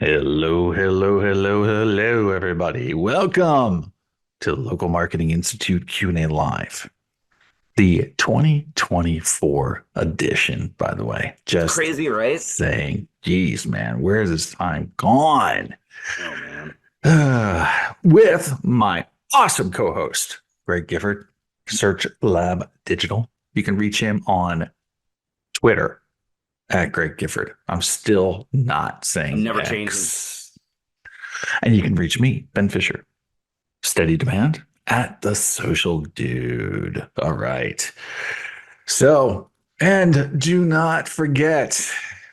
Hello, hello, hello, hello, everybody. Welcome to the Local Marketing Institute Q&A Live, the 2024 edition, by the way. Just Crazy, right? saying, geez, man, where is this time gone? Oh man. With my awesome co-host, Greg Gifford, Search Lab Digital. You can reach him on Twitter at Greg Gifford. I'm still not I'm saying never changing. X. And you can reach me, Ben Fisher, steady demand at the social dude. All right. So, and do not forget,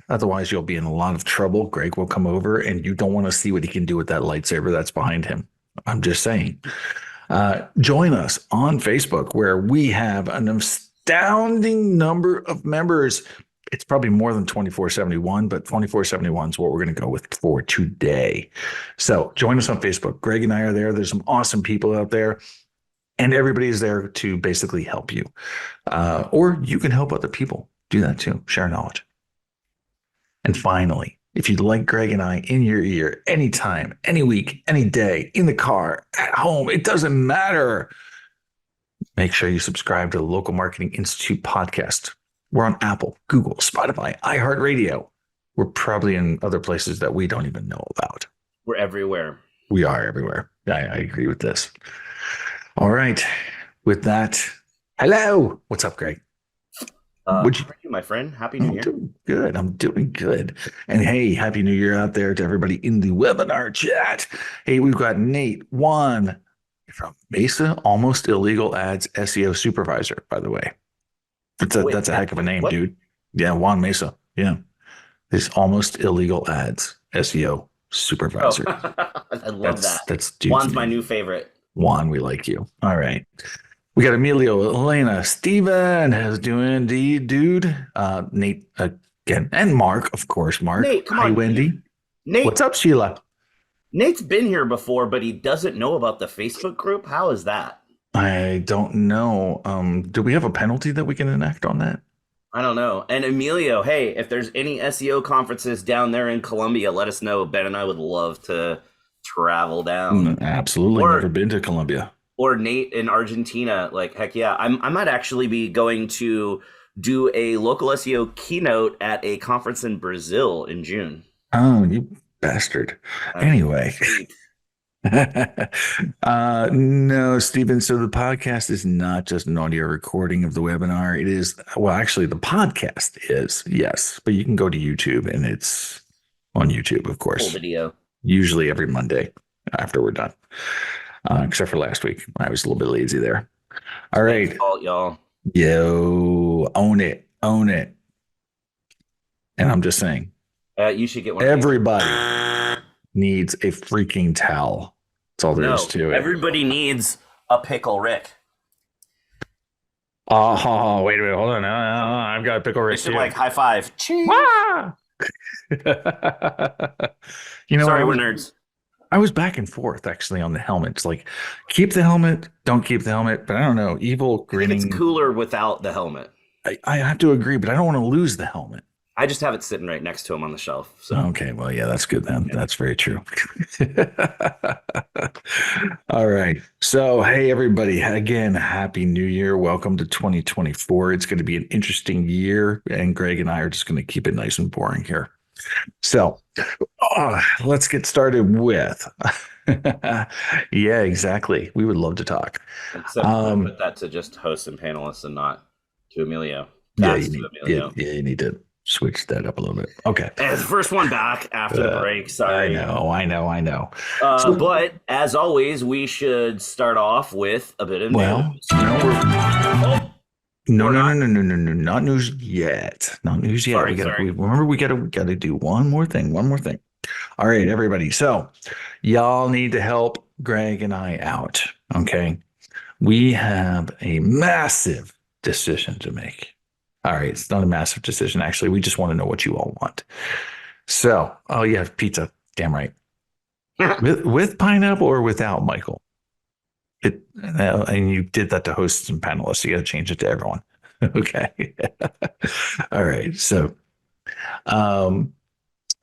otherwise you'll be in a lot of trouble. Greg will come over and you don't want to see what he can do with that lightsaber that's behind him. I'm just saying. Join us on Facebook where we have an astounding number of members. It's probably more than 2471, but 2471 is what we're going to go with for today. So join us on Facebook. Greg and I are there. There's some awesome people out there, and everybody's there to basically help you. Or you can help other people. Do that too. Share knowledge. And finally, if you'd like Greg and I in your ear anytime, any week, any day, in the car, at home, it doesn't matter. Make sure you subscribe to the Local Marketing Institute podcast. We're on Apple, Google, Spotify, iHeartRadio. We're probably in other places that we don't even know about. We're everywhere. We are everywhere. I agree with this. All right. With that, hello. What's up, Greg? How are you, my friend? Happy New I'm Year. doing good. I'm doing good. And hey, Happy New Year out there to everybody in the webinar chat. Hey, we've got Nate, Juan from Mesa, Almost Illegal Ads SEO Supervisor, by the way. That's a heck of a name, what? dude. Yeah, Juan Mesa. Yeah. This Almost Illegal Ads SEO Supervisor. Oh, I love that. That's dude's Juan's my name. new favorite. Juan, we like you. All right. We got Emilio, Elena, Steven, how's doing, dude? Nate again, and Mark, of course. Mark. Nate, come Hi, on. Wendy. Nate, What's up, Sheila? Nate's been here before, but he doesn't know about the Facebook group. How is that? I don't know. Do we have a penalty that we can enact on that? I don't know. And Emilio, hey, if there's any SEO conferences down there in Colombia, let us know. Ben and I would love to travel down. Absolutely. Or Never been to Colombia. or Nate in Argentina. Like, heck yeah. I might actually be going to do a local SEO keynote at a conference in Brazil in June. Oh, you bastard. Anyway. No, Stephen. So the podcast is not just an audio recording of the webinar. It is, well, actually, the podcast is, yes, but you can go to YouTube and it's on YouTube, of course. Full video. Usually every Monday after we're done. Except for last week. I was a little bit lazy there. All right. Fault, y'all. Yo, own it. Own it. And I'm just saying, You should get one. everybody needs a freaking towel. That's all there is to it. Everybody needs a pickle Rick. Oh, wait a minute. Hold on. I've got a pickle Rick too. Like high five. Ah! You know, sorry, we're nerds. I was back and forth actually on the helmets. Like, keep the helmet, don't keep the helmet. But I don't know. Evil grinning. It's cooler without the helmet. I have to agree, but I don't want to lose the helmet. I just have it sitting right next to him on the shelf. So. Okay, well, yeah, that's good then. That's very true. All right. So, hey, everybody. Again, Happy New Year. Welcome to 2024. It's going to be an interesting year, and Greg and I are just going to keep it nice and boring here. So, let's get started with. Yeah, exactly. We would love to talk. Except put that to just hosts and panelists and not to Emilio. That's yeah, you need to switch that up a little bit. Okay. And the first one back after the break. Sorry. I know. But as always, we should start off with a bit of news. No, not news yet. Not news yet. Remember, we gotta do one more thing. All right, everybody. So y'all need to help Greg and I out. Okay. We have a massive decision to make. All right, it's not a massive decision, actually. We just want to know what you all want. So, oh, you have pizza. Damn right. with pineapple or without, Michael? And you did that to hosts and panelists. You got to change it to everyone. Okay. All right. So,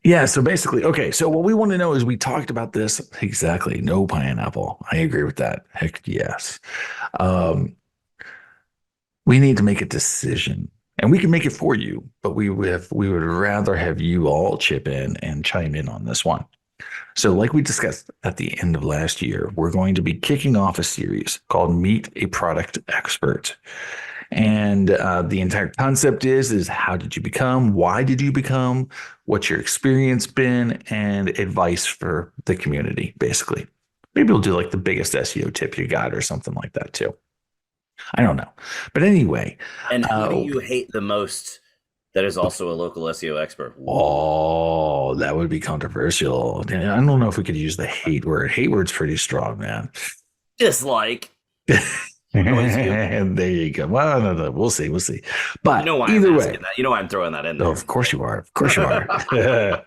Yeah, so basically, okay, so what we want to know is we talked about this exactly. No pineapple. I agree with that. Heck yes. Um, we need to make a decision. And we can make it for you, but we would rather have you all chip in and chime in on this one. So, like we discussed at the end of last year, we're going to be kicking off a series called Meet a Product Expert. And the entire concept is how did you become? Why did you become? What's your experience been? And advice for the community, basically. Maybe we'll do like the biggest SEO tip you got or something like that too. I don't know. But anyway, And who do uh, you hate the most that is also a local SEO expert? oh, that would be controversial. I don't know if we could use the hate word. Hate word's pretty strong, man. Dislike. Always you. And there you go. Well, no, we'll see. We'll see. You know But why I'm either asking way, that. You know why I'm throwing that in oh, there. of course you are. Of course you are.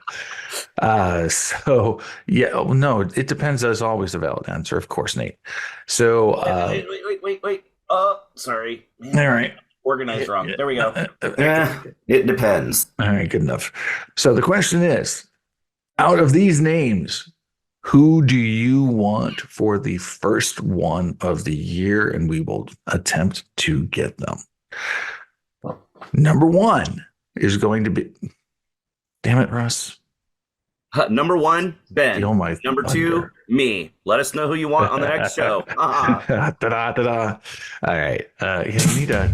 So yeah, no, it depends as always a valid answer. Of course, Nate. So Wait. Sorry. Man, all right. organized wrong. There we go. Okay. It depends. All right, good enough. So the question is, out of these names, who do you want for the first one of the year? And we will attempt to get them. Number one is going to be, damn it, Russ. Number one, Ben. Steal my Number two, thunder. me. Let us know who you want on the next show. Da-da, da-da. All right. Yeah, you need a,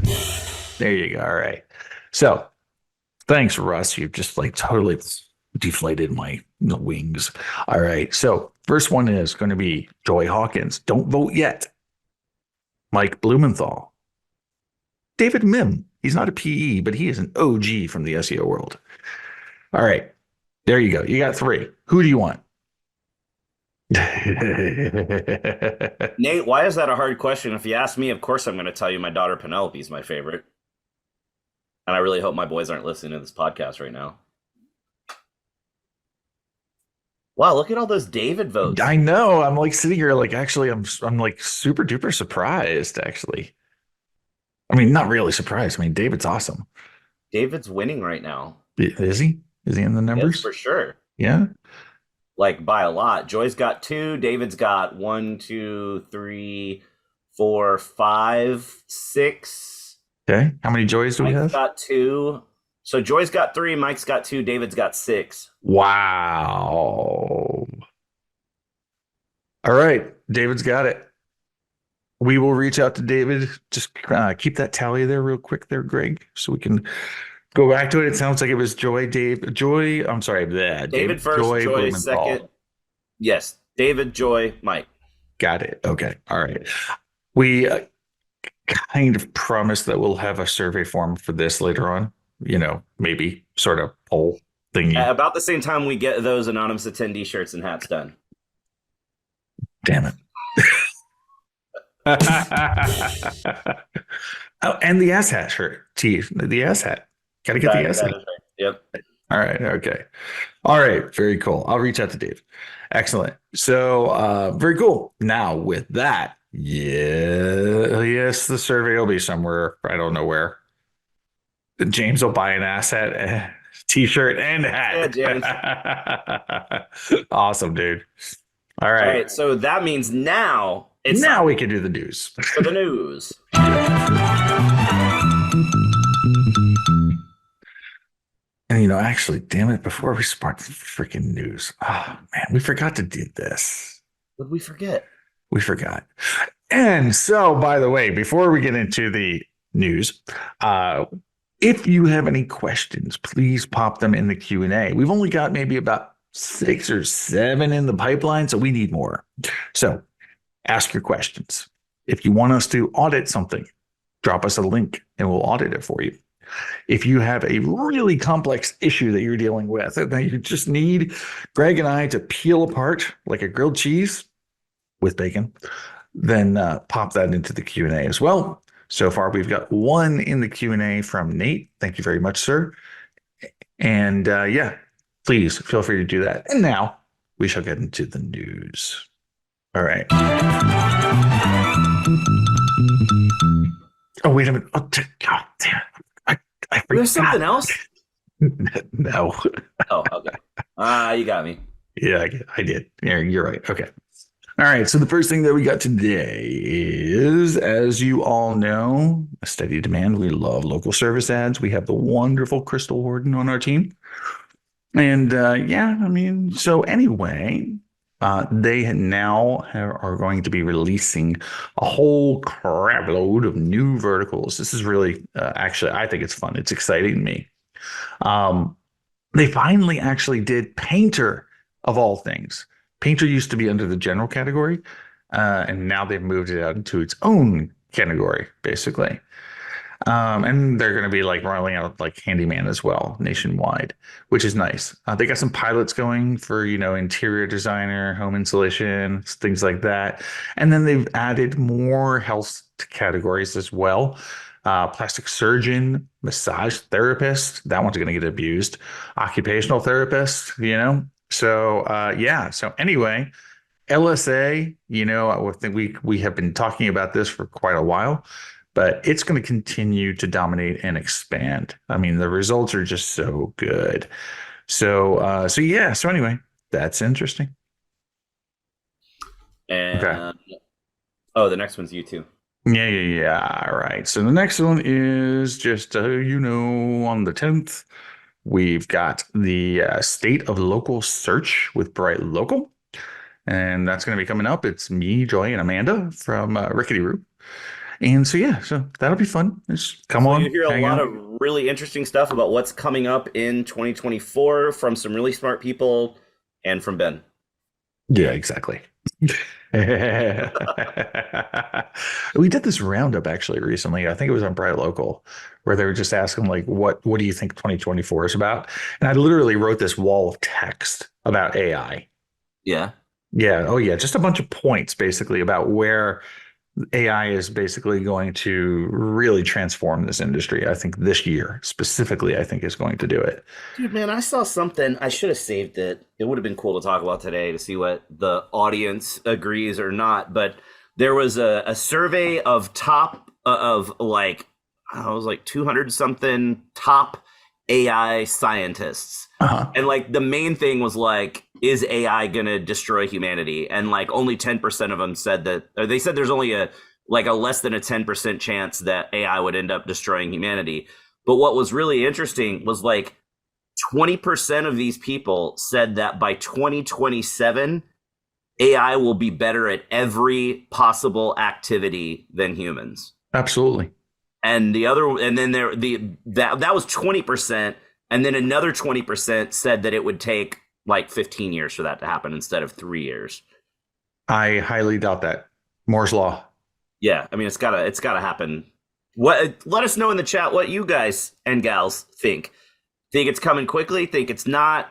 there you go. All right. So thanks, Russ. You've just like totally deflated my wings. All right. So first one is going to be Joy Hawkins. Don't vote yet. Mike Blumenthal. David Mim. He's not a PE, but he is an OG from the SEO world. All right. There you go. You got three. Who do you want? Nate, why is that a hard question? If you ask me, of course I'm going to tell you my daughter Penelope is my favorite. And I really hope my boys aren't listening to this podcast right now. Wow, look at all those David votes. I know. I'm like sitting here like actually I'm like super duper surprised actually. I mean, not really surprised. I mean, David's awesome. David's winning right now. Is he? Is he in the numbers? Yes, for sure. Yeah. Like by a lot. Joy's got 2. David's got 1, 2, 3, 4, 5, 6. Okay. How many Joys do we Mike's have? got 2. So Joy's got 3, Mike's got 2, David's got 6. Wow. All right. David's got it. We will reach out to David. Just keep that tally there real quick there, Greg, so we can go back to it. It sounds like it was Joy. I'm sorry. David first, Joy Blumenthal. second. Yes. David, Joy, Mike. Got it. Okay. All right. We kind of promised that we'll have a survey form for this later on. You know, maybe sort of poll thingy. About the same time we get those anonymous attendee shirts and hats done. Damn it. Oh, and the ass hat shirt. The ass hat. Got to get the ass hat. Right. Yep. All right. Okay. All right. Very cool. I'll reach out to Dave. Excellent. So very cool. Now with that, yes, the survey will be somewhere. I don't know where. James will buy an ass hat, t-shirt, and hat. Yeah, James. Awesome, dude. All right. All right. So that means now we can do the news. For the news. And you know, actually, damn it, before we start the freaking news, oh man, we forgot to do this. What did we forget? We forgot. And so, by the way, before we get into the news, if you have any questions, please pop them in the Q&A. We've only got maybe about 6 or 7 in the pipeline, so we need more. So ask your questions. If you want us to audit something, drop us a link and we'll audit it for you. If you have a really complex issue that you're dealing with, and you just need Greg and I to peel apart like a grilled cheese with bacon, then pop that into the Q&A as well. So far, we've got 1 in the Q&A from Nate. Thank you very much, sir. And yeah, please feel free to do that. And now we shall get into the news. All right. Oh, wait a minute. Oh, God damn it. I forgot. There's something else? No. Oh, okay. Ah, you got me. Yeah, I did. Yeah, you're right. Okay. All right. So the first thing that we got today is, as you all know, a steady demand. We love local service ads. We have the wonderful Crystal Warden on our team. And yeah, I mean, so anyway, they now are going to be releasing a whole crap load of new verticals. This is really, actually, I think it's fun. It's exciting to me. Um, they finally actually did Painter of all things. Painter used to be under the general category, and now they've moved it out into its own category, basically. And they're going to be like rolling out like handyman as well nationwide, which is nice. They got some pilots going for, interior designer, home insulation, things like that. And then they've added more health categories as well. Plastic surgeon, massage therapist, that one's going to get abused. Occupational therapist, So yeah. So anyway, LSA, I think we have been talking about this for quite a while, but it's going to continue to dominate and expand. I mean, the results are just so good. So yeah. So anyway, that's interesting. Okay. And oh, the next one's you too. Yeah, yeah, yeah. All right. So the next one is just, on the 10th, we've got the state of local search with Bright Local. And that's going to be coming up. It's me, Joy, and Amanda from Rickety Roo. And so, yeah, so that'll be fun. Just come So you on, hear a hang lot out. of really interesting stuff about what's coming up in 2024 from some really smart people and from Ben. Yeah, exactly. We did this roundup actually recently. I think it was on Bright Local, where they were just asking like, what do you think 2024 is about? And I literally wrote this wall of text about AI. Yeah. Yeah. Oh, yeah. Just a bunch of points basically about where AI is basically going to really transform this industry. I think this year specifically, I think is going to do it. Dude, man, I saw something. I should have saved it. It would have been cool to talk about today to see what the audience agrees or not. But there was a survey of top of like, I was like 200 something top AI scientists. Uh-huh. And like the main thing was like, is AI going to destroy humanity? And like only 10% of them said that, or they said there's only a less than a 10% chance that AI would end up destroying humanity. But what was really interesting was like 20% of these people said that by 2027, AI will be better at every possible activity than humans. Absolutely. And the other, and then that was 20%. And then another 20% said that it would take like 15 years for that to happen instead of 3 years. I highly doubt that. Moore's Law. Yeah. I mean, it's gotta happen. Let us know in the chat what you guys and gals think. Think it's coming quickly? Think it's not?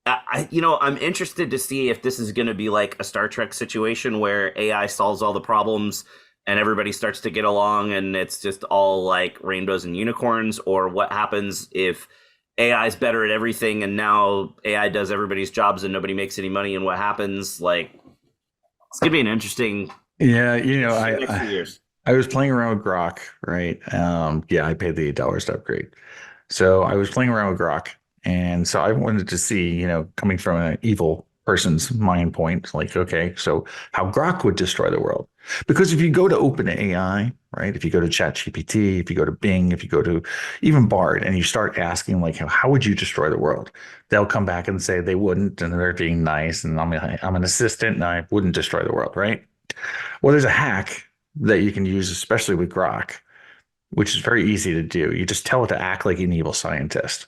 I'm interested to see if this is going to be like a Star Trek situation where AI solves all the problems and everybody starts to get along and it's just all like rainbows and unicorns, or what happens if AI is better at everything and now AI does everybody's jobs and nobody makes any money, and what happens? Like, it's gonna be an interesting Yeah, next few I years. I was playing around with Grok, right? Yeah, I paid the $8 to upgrade. So I was playing around with Grok, and so I wanted to see, coming from an evil person's mind point, like, okay, so how Grok would destroy the world. Because if you go to OpenAI, right? If you go to ChatGPT, if you go to Bing, if you go to even Bard, and you start asking, like, how would you destroy the world? They'll come back and say they wouldn't, and they're being nice, and I'm an assistant, and I wouldn't destroy the world, right? Well, there's a hack that you can use, especially with Grok, which is very easy to do. You just tell it to act like an evil scientist,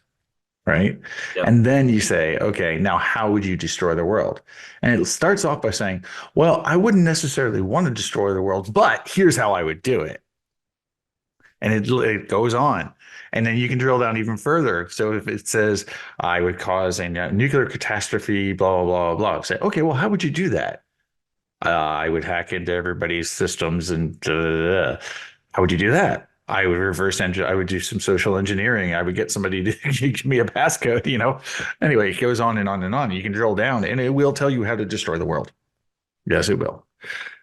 right? Yep. And then you say, okay, now how would you destroy the world? And it starts off by saying, well, I wouldn't necessarily want to destroy the world, but here's how I would do it. And it goes on. And then you can drill down even further. So if it says, I would cause a nuclear catastrophe, blah, blah, blah, blah, say, okay, well, how would you do that? I would hack into everybody's systems and how would you do that? I would reverse engine. I would do some social engineering. I would get somebody to give me a passcode. Anyway, it goes on and on and on. You can drill down and it will tell you how to destroy the world. Yes, it will.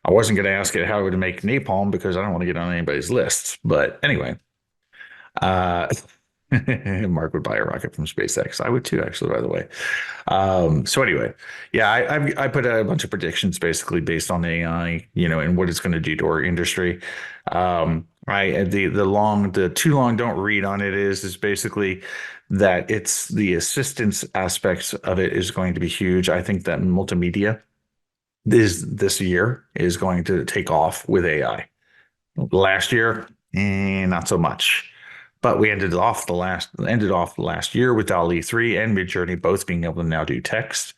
I wasn't going to ask it how to make napalm because I don't want to get on anybody's lists. But anyway, uh, Mark would buy a rocket from SpaceX. I would too, actually, by the way. So anyway, yeah, I put a bunch of predictions basically based on AI, and what it's going to do to our industry. The too long don't read on it is basically that it's the assistance aspects of it is going to be huge. I think that multimedia this year is going to take off with AI. Last year, not so much. But we ended off the last year with DALL-E 3 and Midjourney both being able to now do text.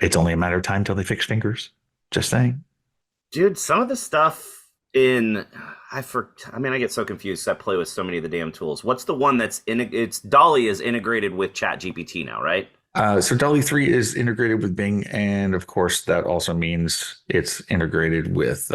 It's only a matter of time till they fix fingers. Just saying. Dude, some of the stuff I mean, I get so confused. I play with so many of the damn tools. What's the one it's Dolly is integrated with Chat GPT now, right? So DALL-E 3 is integrated with Bing, and of course that also means it's integrated with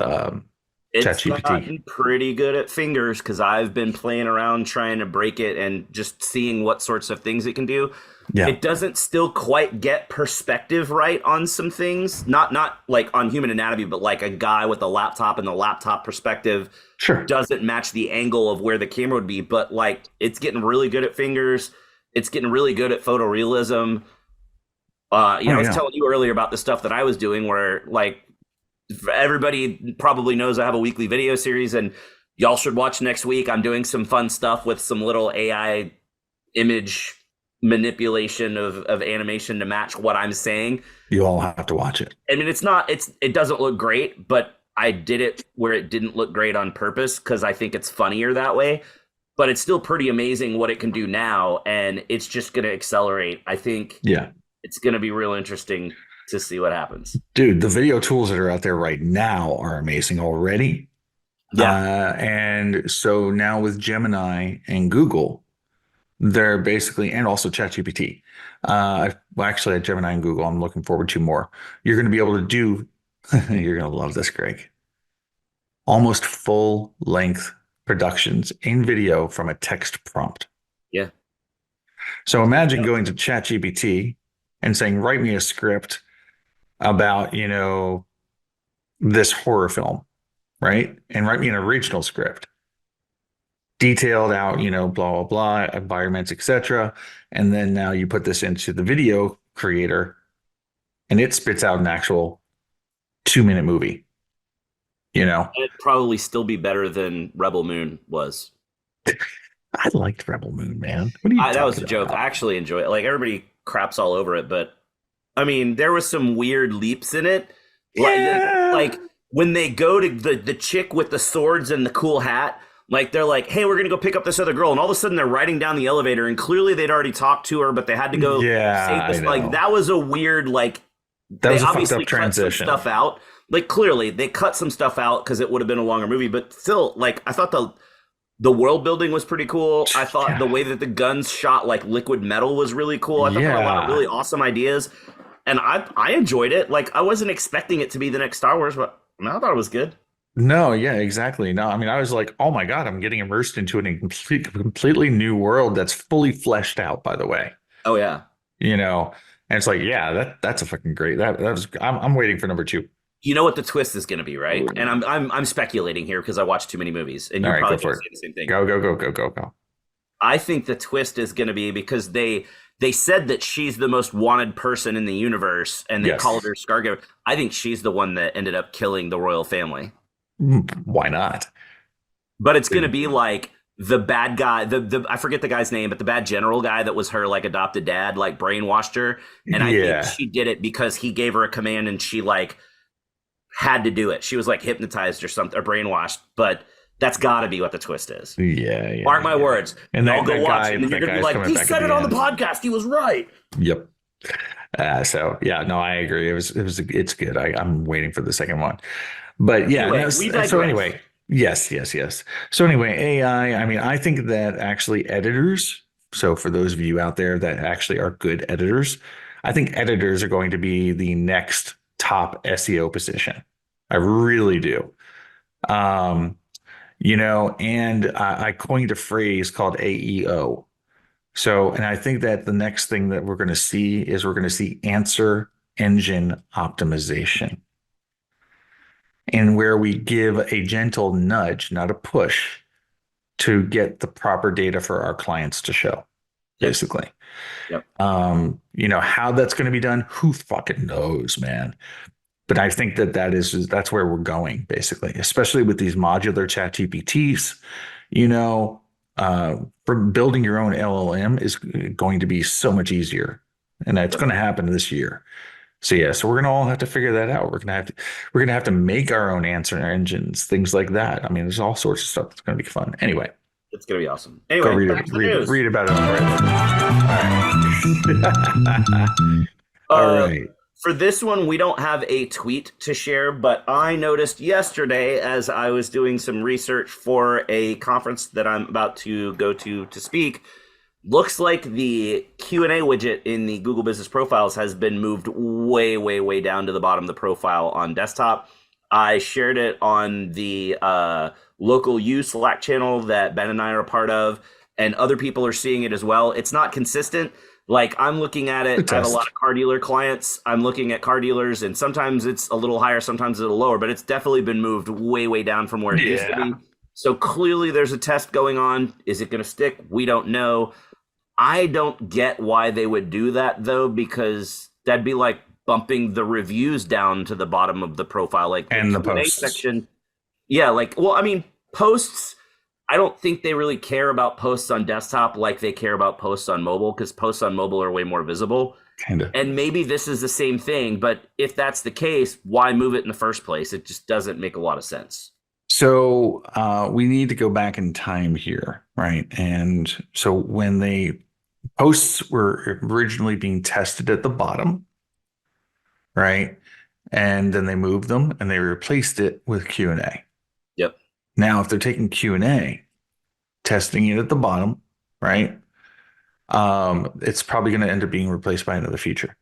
It's ChatGPT. gotten pretty good at fingers because I've been playing around trying to break it and just seeing what sorts of things it can do. Yeah, It doesn't still quite get perspective right on some things. Not like on human anatomy, but like a guy with a laptop and the laptop perspective sure. doesn't match the angle of where the camera would be. But like it's getting really good at fingers. It's getting really good at photorealism. Oh I was yeah. telling you earlier about the stuff that I was doing where like everybody probably knows I have a weekly video series and y'all should watch next week. I'm doing some fun stuff with some little AI image manipulation of animation to match what I'm saying. You all have to watch it. I mean, it doesn't look great, but I did it where it didn't look great on purpose because I think it's funnier that way. But it's still pretty amazing what it can do now, and it's just going to accelerate. I think Yeah. it's going to be real interesting to see what happens. Dude, the video tools that are out there right now are amazing already. Yeah. And so now with Gemini and Google, they're basically, and also ChatGPT. Well, actually, at Gemini and Google, I'm looking forward to more. You're going to be able to do, you're going to love this, Greg, almost full length productions in video from a text prompt. Yeah. So imagine going to ChatGPT and saying, write me a script about, this horror film, right? And write me an original script, detailed out, blah, blah, blah, environments, etc. And then now you put this into the video creator and it spits out an actual 2-minute movie, It'd probably still be better than Rebel Moon was. I liked Rebel Moon, man. What are you That was talking a joke. about? I actually enjoy it. Like everybody craps all over it, but I mean, there was some weird leaps in it. Yeah. Like when they go to the chick with the swords and the cool hat, like they're like, "Hey, we're gonna go pick up this other girl," and all of a sudden they're riding down the elevator, and clearly they'd already talked to her, but they had to go Yeah, save I this. know. Like that was a weird like. That They was a fucked obviously up cut some transition. stuff out. Like clearly they cut some stuff out because it would have been a longer movie, but still, like I thought the world building was pretty cool. I thought the way that the guns shot like liquid metal was really cool. I thought there were a lot of Yeah. really awesome ideas, and I enjoyed it. Like I wasn't expecting it to be the next Star Wars, but I thought it was good. No, yeah, exactly. No, I mean, I was like, oh my God, I'm getting immersed into a completely new world that's fully fleshed out, by the way. Oh yeah. And it's like, yeah, that's a fucking great. I'm waiting for number two. You know what the twist is going to be, right? And I'm speculating here because I watched too many movies, and All you're right, go probably for going to it. say the same thing. Go, go, go, go, go, go. I think the twist is going to be because they said that she's the most wanted person in the universe, and they Yes. called her Scargiver. I think she's the one that ended up killing the royal family. Why not? But it's going to be like the bad guy, the I forget the guy's name, but the bad general guy that was her like adopted dad, like brainwashed her, and I Yeah. think she did it because he gave her a command, and she like had to do it. She was like hypnotized or something, or brainwashed, but. That's got to be what the twist is. Yeah, yeah. Mark my words. And I'll that go watch guy- it, and that you're gonna be guy's like, coming he back at said the it on the end. podcast. He was right. Yep. So yeah, no, I agree. It's good. I'm waiting for the second one. But yeah, Anyway, no, we so digress. anyway, yes. So anyway, AI, I mean, I think that actually editors, so for those of you out there that actually are good editors, I think editors are going to be the next top SEO position. I really do. And I coined a phrase called AEO. So, and I think that the next thing that we're going to see is we're going to see answer engine optimization, and where we give a gentle nudge, not a push, to get the proper data for our clients to show, Yep. basically. Yep. How that's going to be done, who fucking knows, man. But I think that's where we're going, basically, especially with these modular chat GPTs. You know, for building your own LLM is going to be so much easier, and that's Yep. going to happen this year. So yeah, so we're gonna all have to figure that out. We're gonna have to make our own answer engines, things like that. I mean, there's all sorts of stuff that's gonna be fun. Anyway, It's gonna be awesome. go Anyway, read back it, to the news. read about it on Reddit. All right. All Uh, right. for this one, we don't have a tweet to share, but I noticed yesterday as I was doing some research for a conference that I'm about to go to speak. Looks like the Q&A widget in the Google Business Profiles has been moved way, way, way down to the bottom of the profile on desktop. I shared it on the local U Slack channel that Ben and I are a part of, and other people are seeing it as well. It's not consistent. Like I'm looking at Good it, I have a lot test. of car dealer clients. I'm looking at car dealers, and sometimes it's a little higher, sometimes it's a little lower, but it's definitely been moved way, way down from where it used to Yeah. be. So clearly there's a test going on. Is it going to stick? We don't know. I don't get why they would do that though, because that'd be like bumping the reviews down to the bottom of the profile, like the And the Q&A posts. section. Yeah, like, well, I mean, posts, I don't think they really care about posts on desktop like they care about posts on mobile, because posts on mobile are way more visible. Kind of. And maybe this is the same thing, but if that's the case, why move it in the first place? It just doesn't make a lot of sense. So we need to go back in time here, right? And so when the posts were originally being tested at the bottom, right? And then they moved them and they replaced it with Q&A. Yep. Now, if they're taking Q&A, testing it at the bottom, right? It's probably going to end up being replaced by another feature,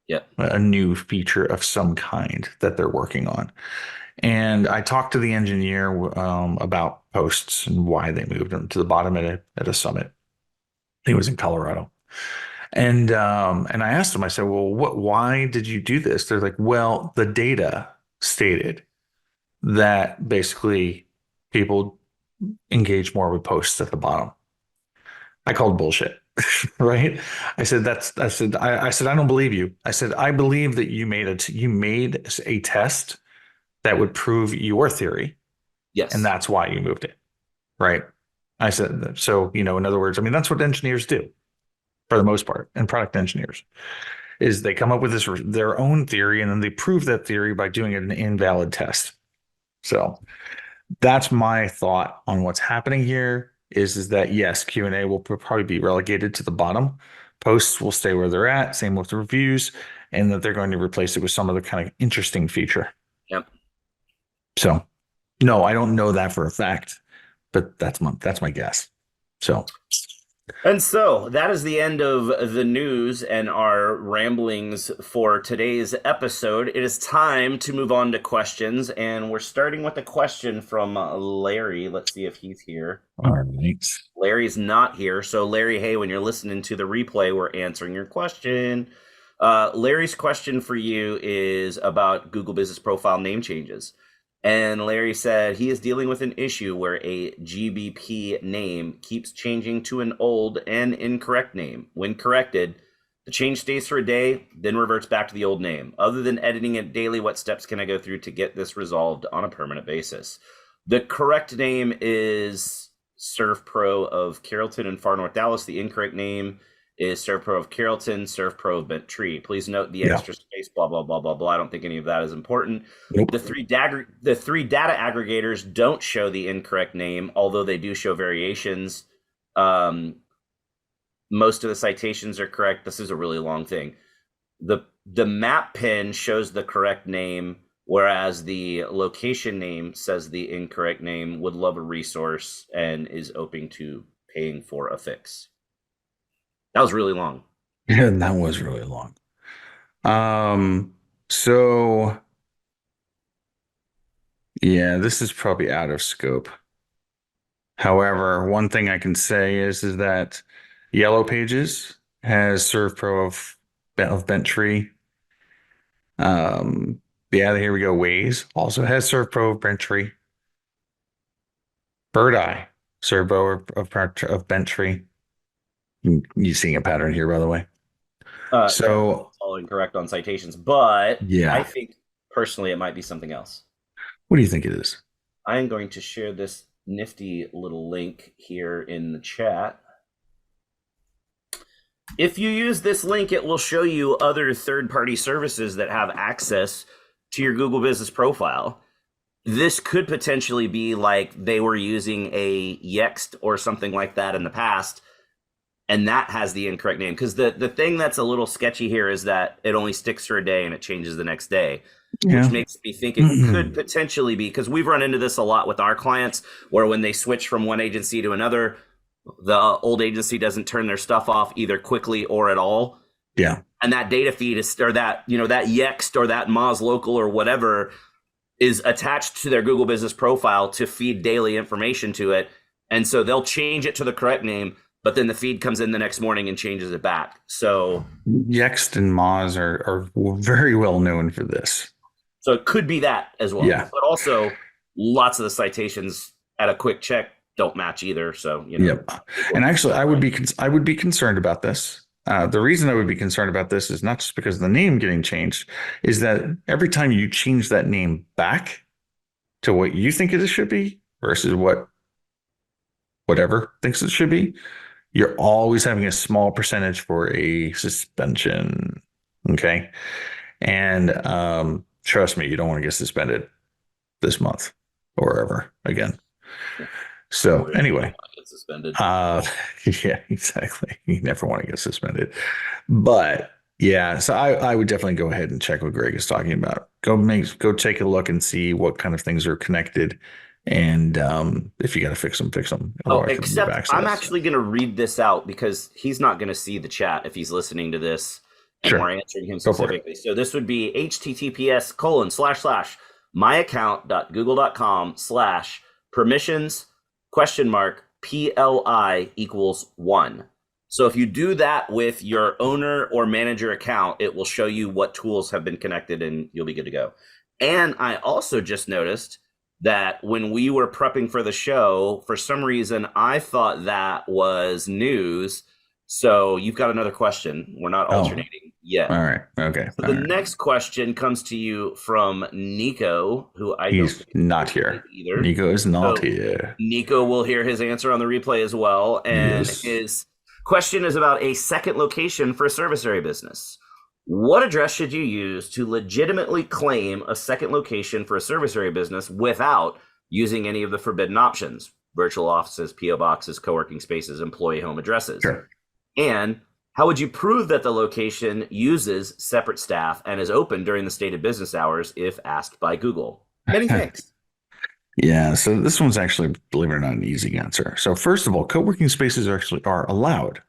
Yep. a new feature of some kind that they're working on. And I talked to the engineer about posts and why they moved them to the bottom at a summit. He was in Colorado. And I asked him, I said, well, why did you do this? They're like, well, the data stated that basically people engage more with posts at the bottom. I called bullshit. Right. I said, I don't believe you. I said, I believe that you made a test that would prove your theory, and Yes. that's why you moved it. Right. I said, so, in other words, I mean, that's what engineers do for the most part, and product engineers is they come up with their own theory and then they prove that theory by doing an invalid test. So that's my thought on what's happening here is that yes, Q&A will probably be relegated to the bottom. Posts will stay where they're at, same with the reviews, and that they're going to replace it with some other kind of interesting feature. Yep. So no, I don't know that for a fact, but that's my guess. So And so that is the end of the news and our ramblings for today's episode. It is time to move on to questions, and we're starting with a question from Larry. Let's see if he's here. all right. Larry's not here. So, Larry, hey, when you're listening to the replay, we're answering your question. Larry's question for you is about Google Business Profile name changes. And Larry said he is dealing with an issue where a GBP name keeps changing to an old and incorrect name. When corrected, the change stays for a day, then reverts back to the old name. Other than editing it daily, what steps can I go through to get this resolved on a permanent basis? The correct name is Surf Pro of Carrollton and Far North Dallas. The incorrect name is Surf Pro of Carrollton, Surf Pro of Bent Tree. Please note the Yeah. extra space, blah, blah, blah, blah, blah. I don't think any of that is important. Nope. The three data aggregators don't show the incorrect name, although they do show variations. Most of the citations are correct. This is a really long thing. The map pin shows the correct name, whereas the location name says the incorrect name. Would love a resource and is open to paying for a fix. That was really long. Yeah, that was really long. So yeah, this is probably out of scope. However, one thing I can say is that Yellow Pages has Serve Pro of Bent Tree. Yeah, here we go. Waze also has Serve Pro of Bent Tree. Bird Eye servo of Bentree. You seeing a pattern here, by the way? Yeah, So it's all incorrect on citations, but I yeah, think personally it might be something else. what do you think it is? I am going to share this nifty little link here in the chat. If you use this link, it will show you other third-party services that have access to your Google Business Profile. This could potentially be like they were using a Yext or something like that in the past, and that has the incorrect name. Because the thing that's a little sketchy here is that it only sticks for a day and it changes the next day, which Yeah. makes me think it could potentially be, because we've run into this a lot with our clients, where when they switch from one agency to another, the old agency doesn't turn their stuff off either quickly or at all. Yeah. And that data feed is, or that, that Yext or that Moz Local or whatever is attached to their Google Business Profile to feed daily information to it. And so they'll change it to the correct name, but then the feed comes in the next morning and changes it back. So Yext and Moz are very well known for this. So it could be that as well. Yeah. But also, lots of the citations at a quick check don't match either. So, Yep. And actually, I would be concerned about this. The reason I would be concerned about this is not just because of the name getting changed, is that every time you change that name back to what you think it should be versus whatever thinks it should be, you're always having a small percentage for a suspension. Okay. And trust me, you don't want to get suspended this month or ever again. So anyway, get suspended. yeah, exactly. You never want to get suspended. But yeah, so I would definitely go ahead and check what Greg is talking about. Go take a look and see what kind of things are connected. And if you got to fix them, fix them. Except I'm actually going to read this out because he's not going to see the chat if he's listening to this. And sure. we're answering him specifically. So this would be https://myaccount.google.com/permissions?PLI=1. So if you do that with your owner or manager account, it will show you what tools have been connected and you'll be good to go. And I also just noticed that when we were prepping for the show, for some reason, I thought that was news. So you've got another question. We're not alternating yet. All right. Okay. So the next question comes to you from Nico, who he's not here either. Nico is not here. Nico will hear his answer on the replay as well. And his question is about a second location for a service area business. What address should you use to legitimately claim a second location for a service area business without using any of the forbidden options? Virtual offices, PO boxes, co-working spaces, employee home addresses. Sure. And how would you prove that the location uses separate staff and is open during the stated business hours if asked by Google? Many thanks. Yeah, so this one's actually, believe it or not, an easy answer. So first of all, co-working spaces are allowed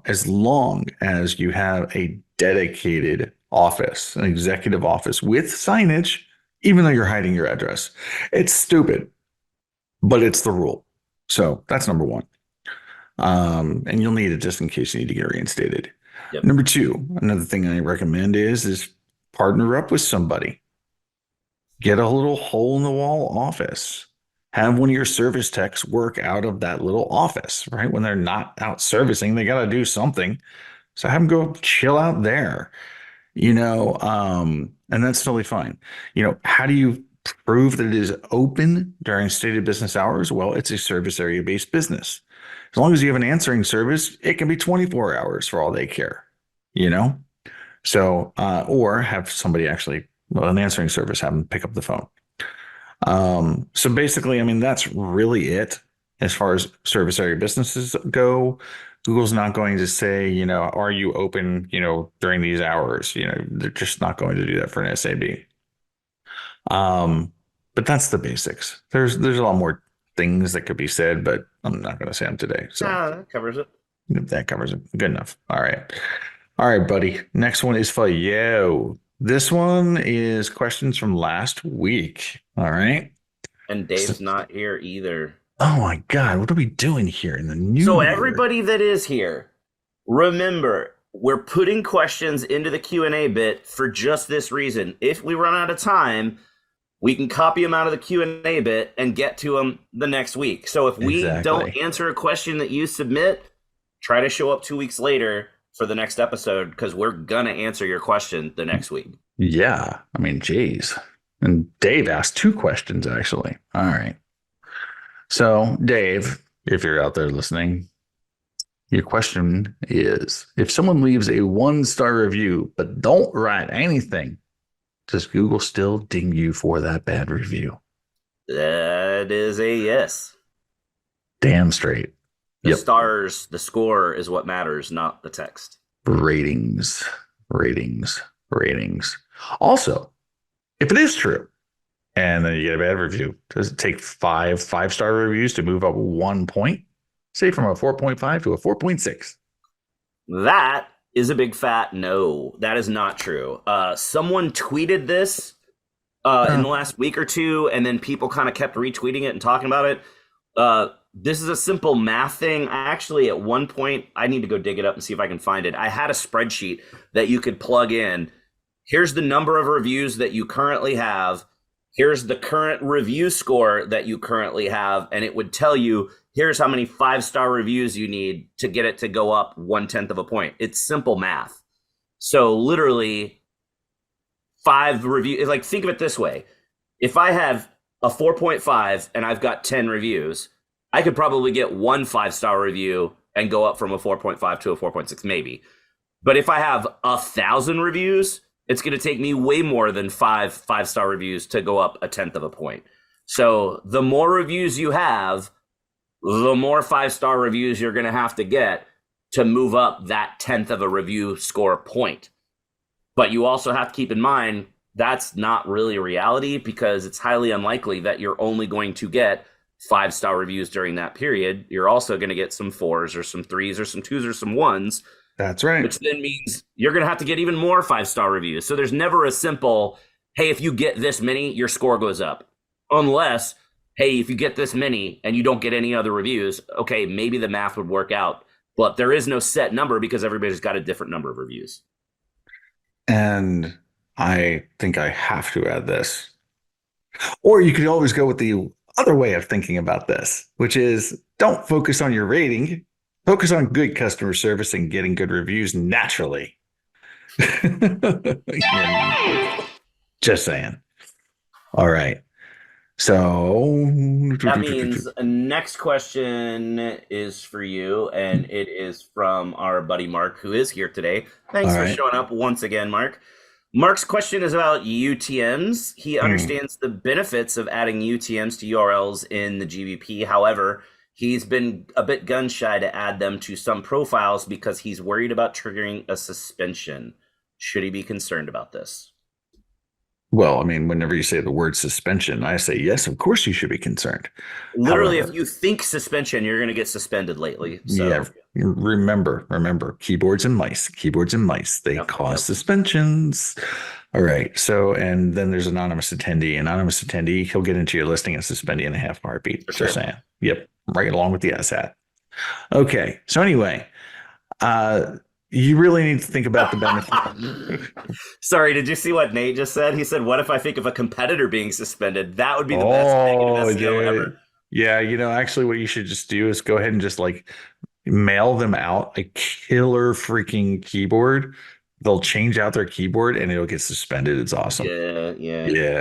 as long as you have a dedicated office, an executive office with signage, even though you're hiding your address. It's stupid, but it's the rule. So that's number one. And you'll need it just in case you need to get reinstated. Yep. Number two, another thing I recommend is partner up with somebody. Get a little hole in the wall office. Have one of your service techs work out of that little office, right? When they're not out servicing, they got to do something. So have them go chill out there, and that's totally fine. How do you prove that it is open during stated business hours? Well, it's a service area based business. As long as you have an answering service, it can be 24 hours for all they care, So, or have somebody actually, an answering service, have them pick up the phone. So basically, that's really it as far as service area businesses go. Google's not going to say, are you open, during these hours? They're just not going to do that for an SAB. But that's the basics. There's a lot more things that could be said, but I'm not going to say them today. So that covers it. That covers it. Good enough. All right, buddy. Next one is for you. This one is questions from last week. All right. And Dave's not here either. Oh my God. What are we doing here in the new So year? Everybody that is here, remember, we're putting questions into the Q&A bit for just this reason. If we run out of time, we can copy them out of the Q&A bit and get to them the next week. So if we don't Exactly. answer a question that you submit, try to show up 2 weeks later for the next episode, because we're gonna answer your question the next week. Yeah. I mean, geez. And Dave asked 2 questions, actually. All right. So, Dave, if you're out there listening, your question is, if someone leaves a 1-star review but don't write anything, does Google still ding you for that bad review? That is a yes. Damn straight. The Yep. stars, the score is what matters, not the text. Ratings, ratings, ratings. Also, if it is true and then you get a bad review, does it take 5-star reviews to move up 1 point? Say from a 4.5 to a 4.6. That is a big fat no. That is not true. Someone tweeted this in the last week or two, and then people kind of kept retweeting it and talking about it. This is a simple math thing. Actually, at one point, I need to go dig it up and see if I can find it. I had a spreadsheet that you could plug in. Here's the number of reviews that you currently have. Here's the current review score that you currently have. And it would tell you, here's how many 5-star reviews you need to get it to go up 1/10 of a point. It's simple math. So literally 5 reviews, like think of it this way. If I have a 4.5 and I've got 10 reviews, I could probably get 1 5-star review and go up from a 4.5 to a 4.6 maybe. But if I have 1,000 reviews, it's going to take me way more than 5-star reviews to go up 1/10 of a point. So the more reviews you have, the more 5-star reviews you're going to have to get to move up that 1/10 of a review score point. But you also have to keep in mind that's not really reality, because it's highly unlikely that you're only going to get 5-star reviews during that period. You're also going to get some 4s or some 3s or some 2s or some 1s. That's right. Which then means you're going to have to get even more 5-star reviews. So there's never a simple, hey, if you get this many, your score goes up. Unless, hey, if you get this many and you don't get any other reviews, okay, maybe the math would work out. But there is no set number because everybody's got a different number of reviews. And I think I have to add this. Or you could always go with the other way of thinking about this, which is don't focus on your rating. Focus on good customer service and getting good reviews naturally. Just saying. All right. So that means next question is for you, and it is from our buddy Mark, who is here today. Thanks for showing up once again, Mark. Mark's question is about UTMs. He understands the benefits of adding UTMs to URLs in the GBP. However, he's been a bit gun shy to add them to some profiles because he's worried about triggering a suspension. Should he be concerned about this? Well, I mean, whenever you say the word suspension, I say, yes, of course you should be concerned. Literally, however, if you think suspension, you're going to get suspended lately. So. Yeah. Remember, keyboards and mice, they cause suspensions. All right. So, and then there's anonymous attendee. He'll get into your listing and suspend you in a half heartbeat. Just saying. Yep. Right along with the asshat. Okay. So anyway, you really need to think about the benefit. Sorry, did you see what Nate just said? He said, what if I think of a competitor being suspended? That would be the best negative SEO ever. Yeah, actually what you should just do is go ahead and just like mail them out a killer freaking keyboard. They'll change out their keyboard and it'll get suspended. It's awesome. Yeah.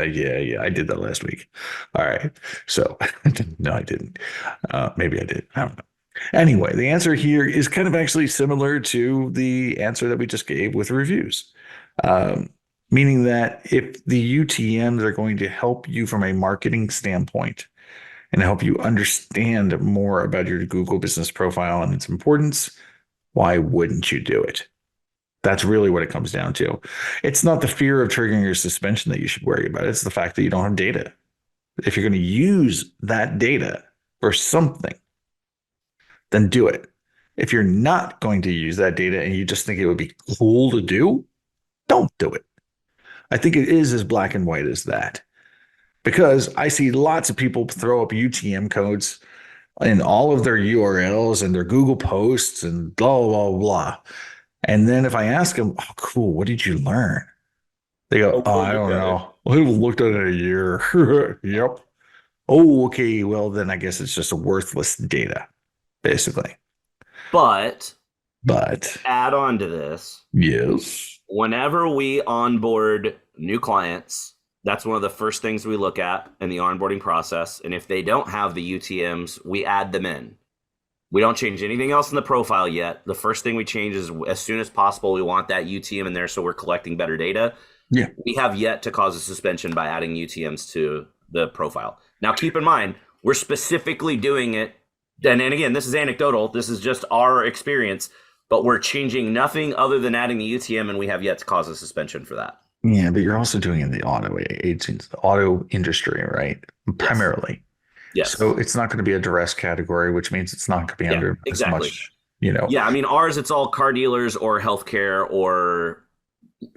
I did that last week. All right. So no, I didn't. Maybe I did. I don't know. Anyway, the answer here is kind of actually similar to the answer that we just gave with reviews, meaning that if the UTMs are going to help you from a marketing standpoint and help you understand more about your Google business profile and its importance, why wouldn't you do it? That's really what it comes down to. It's not the fear of triggering your suspension that you should worry about. It's the fact that you don't have data. If you're going to use that data for something, then do it. If you're not going to use that data and you just think it would be cool to do, don't do it. I think it is as black and white as that. Because I see lots of people throw up UTM codes in all of their URLs and their Google posts and blah, blah, blah. And then if I ask them, oh, cool, what did you learn? They Oh, go, oh, we'll I look don't at it. know. I haven't looked at it in a year. Yep. Oh, okay. Well, then I guess it's just a worthless data, basically. But But add on to this, yes. whenever we onboard new clients, that's one of the first things we look at in the onboarding process. And if they don't have the UTMs, we add them in. We don't change anything else in the profile yet. The first thing we change is as soon as possible, we want that UTM in there so we're collecting better data. Yeah. We have yet to cause a suspension by adding UTMs to the profile. Now, keep in mind, we're specifically doing it. And again, this is anecdotal. This is just our experience, but we're changing nothing other than adding the UTM, and we have yet to cause a suspension for that. Yeah, but you're also doing it in the auto agents, the auto industry, right? Yes. Primarily. Yes. So it's not going to be a duress category, which means it's not going to be Yeah, under as exactly. much, you know, Yeah, I mean, ours, it's all car dealers or healthcare or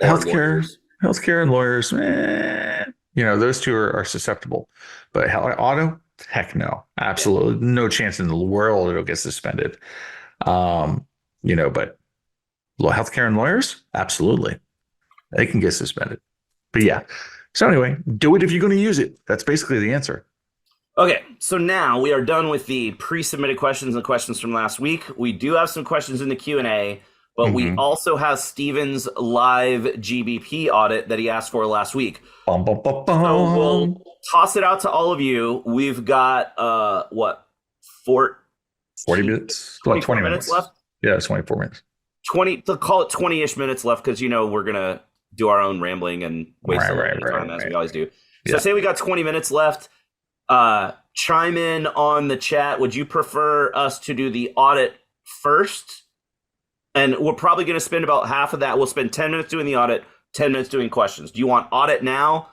healthcare, lawyers. healthcare and lawyers. You know, those two are susceptible, but auto, heck no, Yeah. absolutely no chance in the world it'll get suspended. Um, you know, but healthcare and lawyers, absolutely, they can get suspended. But yeah. So anyway, do it if you're going to use it. That's basically the answer. Okay, so now we are done with the pre-submitted questions and questions from last week. We do have some questions in the Q&A, but we Mm-hmm. also have Steven's live GBP audit that he asked for last week. Bum, bum, bum, So we'll bum. toss it out to all of you. We've got what, 14 40 minutes, about 24 20 minutes minutes. left? Yeah, it's 24 minutes. 20, to call it 20-ish minutes left, because we're gonna do our own rambling and waste a Right, little right, bit of right, time as we right. always do. So Yeah. say we got 20 minutes left. Chime in on the chat. Would you prefer us to do the audit first? And we're probably going to spend about half of that. We'll spend 10 minutes doing the audit, 10 minutes doing questions. Do you want audit now,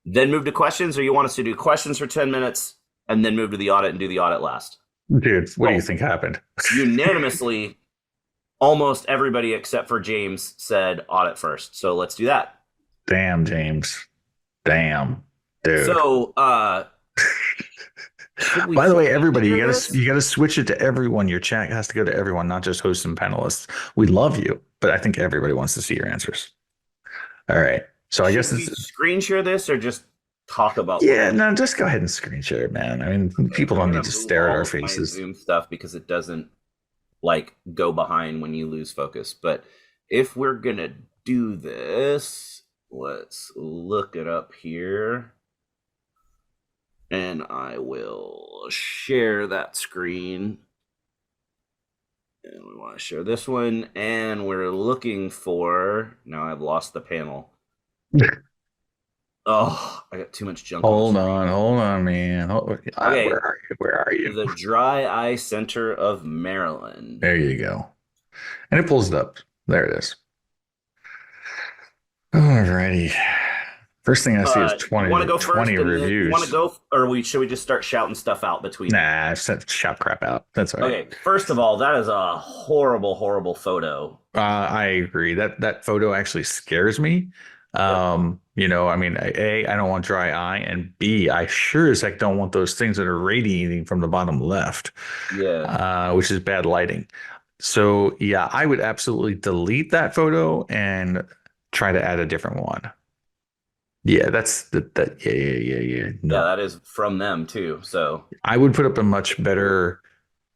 then move to questions, or you want us to do questions for 10 minutes and then move to the audit and do the audit last? Dude, what do you So think happened? unanimously, almost everybody except for James said audit first. So let's do that. Damn, James. Damn, dude. So should we By the way, everybody, share this? you gotta switch it to everyone. Your chat has to go to everyone, not just hosts and panelists. We love you, but I think everybody wants to see your answers. All right. So I Should guess we it's screen share this or just talk about yeah, what? no, just go ahead and screen share it, man. I mean, Okay, people I'm don't gonna need to move stare at our all of my faces. Zoom stuff because it doesn't like go behind when you lose focus. But if we're gonna do this, let's look it up here. And I will share that screen. And we want to share this one. And we're looking for. Now I've lost the panel. Oh, I got too much junk Hold on. hold on, man. Okay, Where are you? Where are you? the Dry Eye Center of Maryland. There you go. And it pulls it up. There it is. Alrighty. First thing I see is You want to go 20 first, and then you want to reviews. go, or should we just start shouting stuff out between? Nah, I've said shout crap out. That's all right. Okay, first of all, that is a horrible, horrible photo. I agree. That photo actually scares me. Yep. You know, I mean, I don't want dry eye, and B, I sure as heck don't want those things that are radiating from the bottom left, Yeah. which is bad lighting. So yeah, I would absolutely delete that photo and try to add a different one. Yeah, that yeah. Yeah, No. that is from them too. So I would put up a much better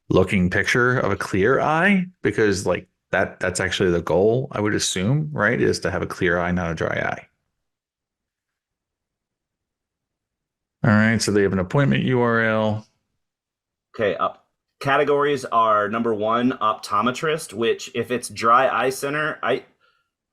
looking picture of a clear eye because like that's actually the goal, I would assume, right? Is to have a clear eye, not a dry eye. All right, so they have an appointment URL. okay, categories are number one, optometrist. Which, if it's Dry Eye Center,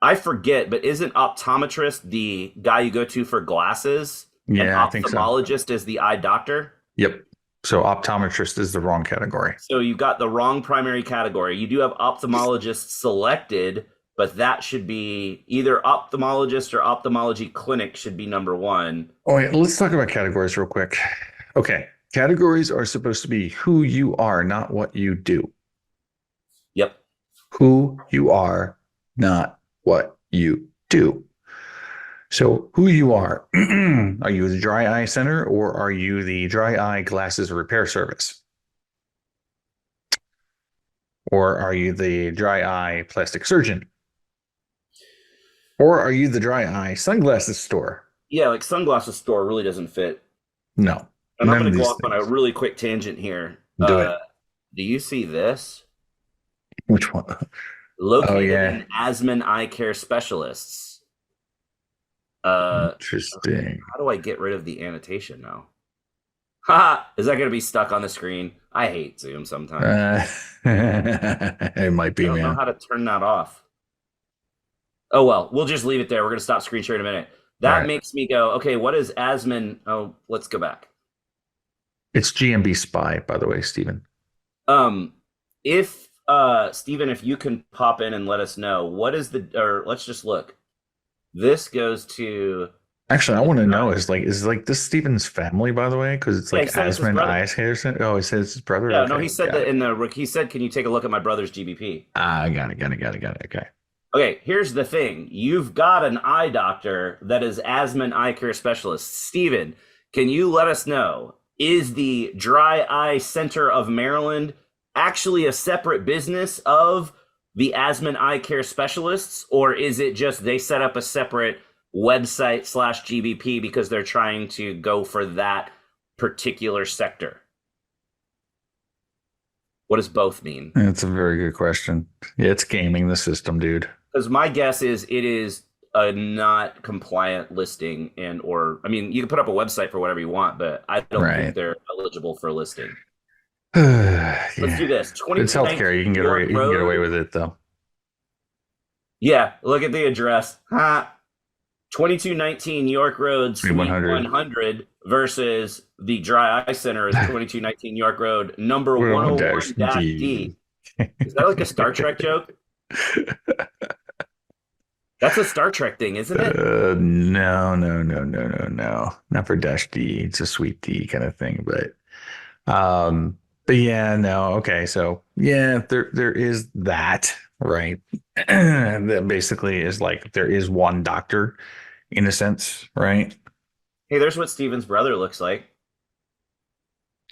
I forget, but isn't optometrist the guy you go to for glasses, and Yeah, I think so. ophthalmologist is the eye doctor? Yep. So optometrist is the wrong category. So you got the wrong primary category. You do have ophthalmologist selected, but that should be either ophthalmologist or ophthalmology clinic should be number one. Oh, wait, let's talk about categories real quick. Okay. Categories are supposed to be who you are, not what you do. Yep. Who you are, not what you do. So, who you are. Are you the dry eye center or are you the dry eye glasses repair service? Or are you the dry eye plastic surgeon? Or are you the dry eye sunglasses store? Yeah, like sunglasses store really doesn't fit. No, And I'm none going of to go these off on a things. really quick tangent here. Do it. Do you see this? Which one? Oh Located yeah, in Asman Eye Care Specialists. Uh, interesting. how do I get rid of the annotation now? Ha! Is that going to be stuck on the screen? I hate Zoom sometimes. Uh, it might I be, don't know man. how to turn that off. Oh well, we'll just leave it there. We're going to stop screen share in a minute. All That right. makes me go, okay, what is Asman? Oh, let's go back. It's GMB Spy, by the way, Stephen. Um, if Stephen, if you can pop in and let us know what is the, or let's just look. This goes to Actually, I the want to know drive. is like this Stephen's family, by the way, because it's Yeah, he like said it's his Asman brother. Eyes Harrison. Oh, he says his brother. Yeah, no, Okay, he said got that it. in the he said, "Can you take a look at my brother's GBP?" Ah, got it. Okay. Okay, here's the thing. You've got an eye doctor that is Asman Eye Care Specialist. Steven, can you let us know, is the Dry Eye Center of Maryland actually a separate business of the Asman Eye Care Specialists, or is it just they set up a separate website slash GBP because they're trying to go for that particular sector? What does both mean? That's a very good question. Yeah, it's gaming the system, dude. Because my guess is it is a not compliant listing, and or I mean, you can put up a website for whatever you want, but I don't think Right. they're eligible for a listing. Let's do Yeah. this. It's healthcare. 2219 York You can get away Road. with it though. Yeah, look at the address. Ha. 2219 York Road, Suite 2100. 100 versus the Dry Eye Center is 2219 York Road, number We're on 101 dash dash D. D. Is that like a Star Trek joke? That's a Star Trek thing, isn't it? No. Not for dash D. It's a sweet D kind of thing, but yeah, no. Okay, so yeah, there is that, right? That basically is like there is one doctor in a sense, right? Hey, there's what Steven's brother looks like.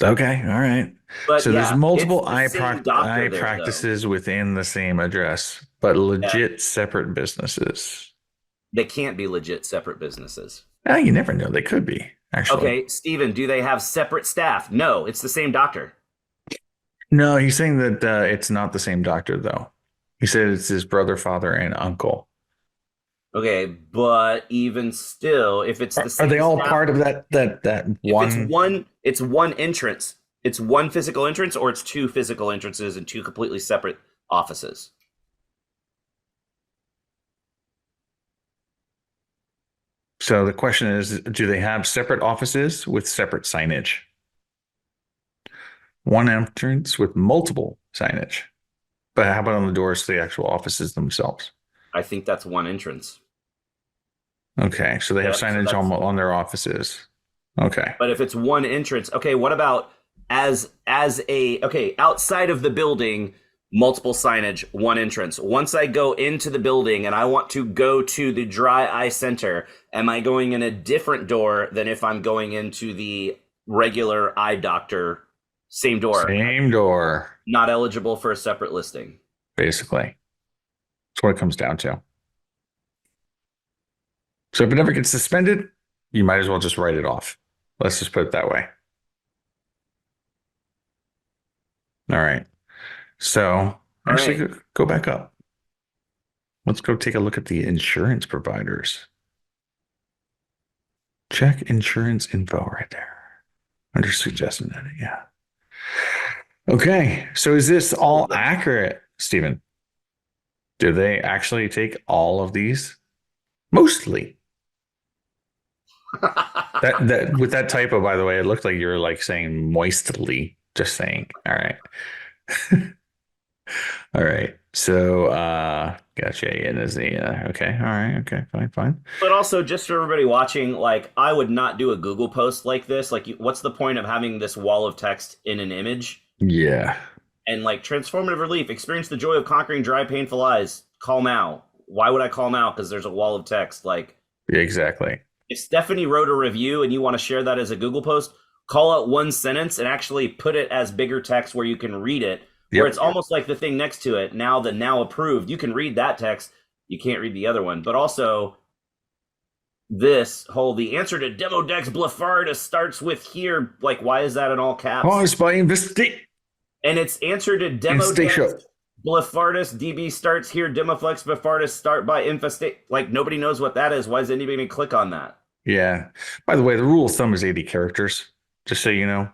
Okay, all right. But So there's yeah, it's multiple the same doctor eye there, though. practices within the same address, but Yeah, legit separate businesses. they can't be legit separate businesses. Ah, you never know. They could be, actually. Okay, Steven, do they have separate staff? No, it's the same doctor. No, he's saying that it's not the same doctor, though. He said it's his brother, father, and uncle. Okay, but even still, if it's the Are they same all staff, part of that if one? it's one entrance. It's one physical entrance, or it's two physical entrances and two completely separate offices. So the question is, do they have separate offices with separate signage? One entrance with multiple signage. But how about on the doors to the actual offices themselves? I think that's one entrance. Okay, so they have Yep, so signage that's. on their offices. Okay. But if it's one entrance, okay, what about as a okay, outside of the building, multiple signage, one entrance. Once I go into the building and I want to go to the Dry Eye Center, am I going in a different door than if I'm going into the regular eye doctor? Same door. Same door, Not eligible for a separate listing. basically. That's what it comes down to. So if it never gets suspended, you might as well just write it off. Let's just put it that way. All right. So All actually, right. go back up. Let's go take a look at the insurance providers. Check insurance info right there. Under suggested edit. Yeah. Okay. So is this all accurate, Stephen? Do they actually take all of these? Mostly. That with that typo, by the way, it looked like you were like saying moistly. Just saying. All right. All right. So gotcha. And is the okay. All right. Okay. Fine. But also, just for everybody watching, like, I would not do a Google post like this. Like, what's the point of having this wall of text in an image? Yeah. And like, transformative relief, experience the joy of conquering dry, painful eyes. Call now. Why would I call now? Because there's a wall of text. Like, Yeah, exactly. if Stephanie wrote a review and you want to share that as a Google post, call out one sentence and actually put it as bigger text where you can read it. Where Yep. it's almost like the thing next to it. Now approved, you can read that text. you can't read the other one. But also, the answer to Demodex blepharitis starts with here. Like, why is that in all caps? Oh, it's by investigate. And it's answer to Demodex blepharitis DB starts here. Demoflex blepharitis start by infestate. Like, nobody knows what that is. Why is anybody going to click on that? Yeah. By the way, the rule of thumb is 80 characters, just so you know.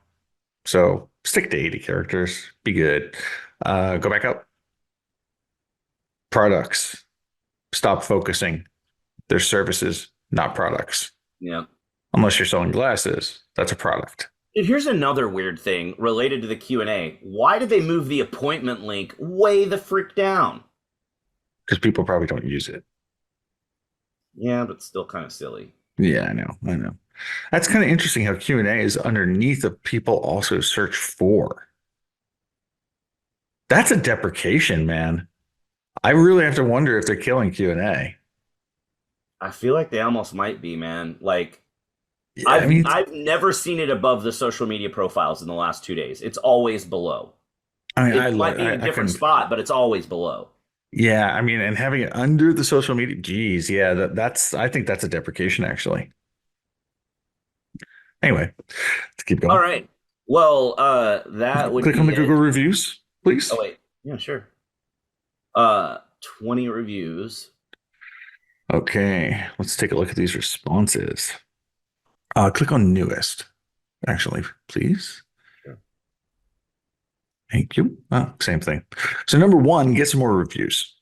So stick to 80 characters. Be good. Go back up. Products. Stop focusing. They're services, not products. Yeah. Unless you're selling glasses, that's a product. And here's another weird thing related to the Q&A. Why did they move the appointment link way the frick down? Because people probably don't use it. Yeah, but still kind of silly. Yeah, I know. That's kind of interesting how Q&A is underneath of people also search for. That's a deprecation, man. I really have to wonder if they're killing Q&A. I feel like they almost might be, man. Like, Yeah, I've never seen it above the social media profiles in the last 2 days. It's always below. It might be in a different spot, but it's always below. Yeah, I mean, and having it under the social media, geez, yeah, that's I think that's a deprecation actually. Anyway, let's keep going. All right. Well, that would click be on the it. Google reviews, please. Oh wait, yeah, sure. 20 reviews. Okay, let's take a look at these responses. Click on newest, actually, please. Sure. Thank you. Same thing. So number one, get some more reviews.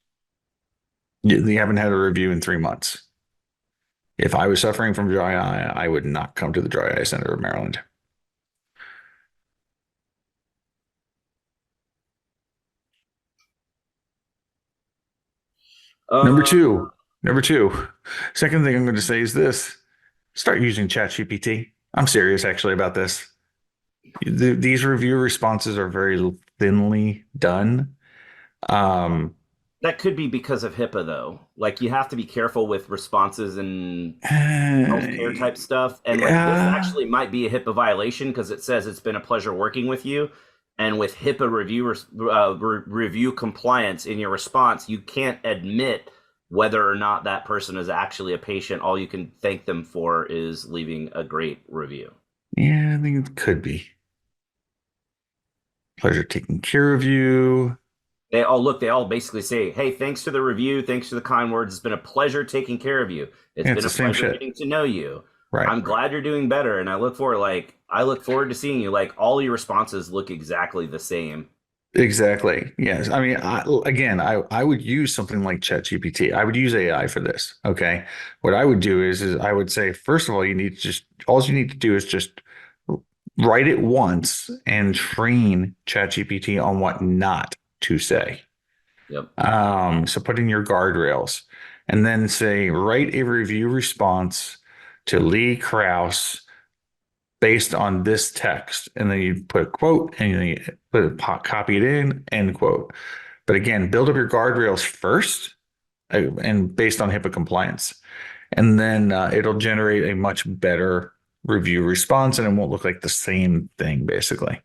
You haven't had a review in 3 months. If I was suffering from dry eye, I would not come to the Dry Eye Center of Maryland. Number two. Second thing I'm going to say is this. Start using ChatGPT. I'm serious actually about this. These review responses are very thinly done. That could be because of HIPAA, though. Like, you have to be careful with responses and healthcare type stuff. And like, this actually might be a HIPAA violation because it says it's been a pleasure working with you. And with HIPAA review compliance in your response, you can't admit whether or not that person is actually a patient. All you can thank them for is leaving a great review. Yeah, I think it could be. Pleasure taking care of you. They all basically say, hey, thanks for the review. Thanks for the kind words. It's been a pleasure taking care of you. It's been a pleasure getting to know you. Right. I'm glad you're doing better. And I look forward to seeing you. Like, all your responses look exactly the same. Exactly. Yes. I mean, I would use something like ChatGPT. I would use AI for this. Okay. What I would do is I would say, first of all, all you need to do is just write it once and train ChatGPT on what not to say. Yep. So put in your guardrails and then say, write a review response to Lee Krause based on this text. And then you put a quote and then you copy it in, end quote. But again, build up your guardrails first and based on HIPAA compliance. And then it'll generate a much better review response and it won't look like the same thing, basically.